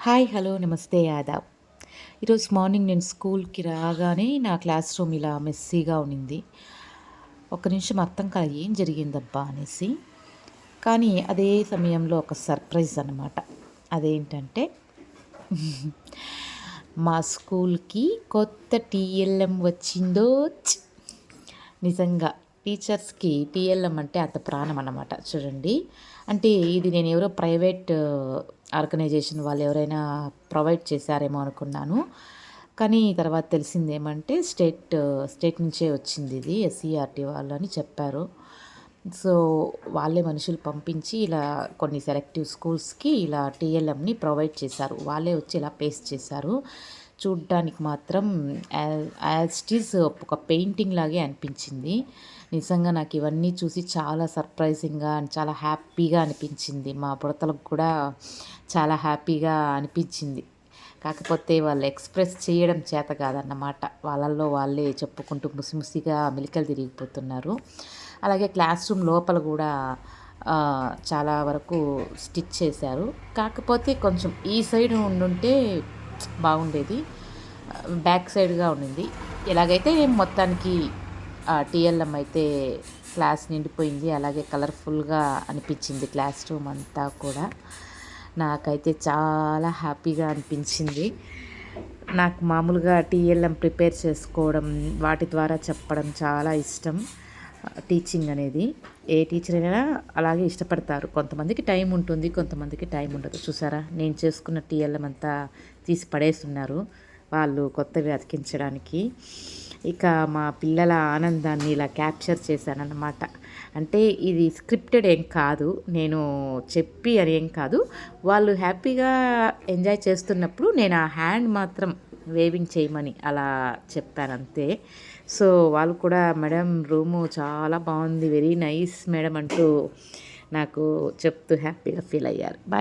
Hi hello నమస్తే ఆదాబ్. ఈరోజు morning నేను స్కూల్కి రాగానే నా క్లాస్ రూమ్ ఇలా మెస్సీగా ఉన్నింది. ఒక్క నిమిషం అర్థం కాదు ఏం జరిగిందబ్బా అనేసి. కానీ అదే సమయంలో ఒక సర్ప్రైజ్ అన్నమాట. అదేంటంటే మా స్కూల్కి కొత్త టీఎల్ఎం వచ్చిందోచ్. నిజంగా టీచర్స్కి టీఎల్ఎం అంటే అంత ప్రాణం అన్నమాట. చూడండి, అంటే ఇది నేను ఎవరో ప్రైవేట్ ఆర్గనైజేషన్ వాళ్ళు ఎవరైనా ప్రొవైడ్ చేశారేమో అనుకున్నాను. కానీ తర్వాత తెలిసింది ఏమంటే స్టేట్ నుంచే వచ్చింది, ఇది ఎస్సీఆర్టీ వాళ్ళు అని చెప్పారు. సో వాళ్ళే మనుషులు పంపించి ఇలా కొన్ని సెలెక్టివ్ స్కూల్స్కి ఇలా టీఎల్ఎంని ప్రొవైడ్ చేశారు. వాళ్ళే వచ్చి ఇలా పేస్ట్ చేశారు. చూడ్డానికి మాత్రం యాజ్ ఇట్ ఈజ్ ఒక పెయింటింగ్ లాగే అనిపించింది. నిజంగా నాకు ఇవన్నీ చూసి చాలా సర్ప్రైజింగ్గా అండ్ చాలా హ్యాపీగా అనిపించింది. మా బుడతలకు కూడా చాలా హ్యాపీగా అనిపించింది. కాకపోతే వాళ్ళు ఎక్స్ప్రెస్ చేయడం చేత కాదన్నమాట. వాళ్ళల్లో వాళ్ళే చెప్పుకుంటూ ముసిముసిగా మెలికలు తిరిగిపోతున్నారు. అలాగే క్లాస్ రూమ్ లోపల కూడా చాలా వరకు స్టిచ్ చేశారు. కాకపోతే కొంచెం ఈ సైడ్ ఉండుంటే బాగుండేది, బ్యాక్ సైడ్గా ఉండింది. ఎలాగైతే మొత్తానికి టీఎల్ఎం అయితే క్లాస్ నిండిపోయింది. అలాగే కలర్ఫుల్గా అనిపించింది క్లాస్ రూమ్ అంతా కూడా. నాకైతే చాలా హ్యాపీగా అనిపించింది. నాకు మామూలుగా టీఎల్ఎం ప్రిపేర్ చేసుకోవడం, వాటి ద్వారా చెప్పడం చాలా ఇష్టం. టీచింగ్ అనేది ఏ టీచర్ అయినా అలాగే ఇష్టపడతారు. కొంతమందికి టైం ఉంటుంది, కొంతమందికి టైం ఉండదు. చూసారా, నేను చేసుకున్న టీఎల్ఎం అంతా తీసి పడేస్తున్నారు వాళ్ళు కొత్తవి అతికించడానికి. ఇక మా పిల్లల ఆనందాన్ని ఇలా క్యాప్చర్ చేశానన్నమాట. అంటే ఇది స్క్రిప్టెడ్ ఏం కాదు, నేను చెప్పి అని ఏం కాదు. వాళ్ళు హ్యాపీగా ఎంజాయ్ చేస్తున్నప్పుడు నేను ఆ హ్యాండ్ మాత్రం వేవింగ్ చేయమని అలా చెప్పాను అంతే. సో వాళ్ళు కూడా మేడం రూము చాలా బాగుంది, వెరీ నైస్ మేడం అంటూ నాకు చెప్తూ హ్యాపీగా ఫీల్ అయ్యారు. బాయ్.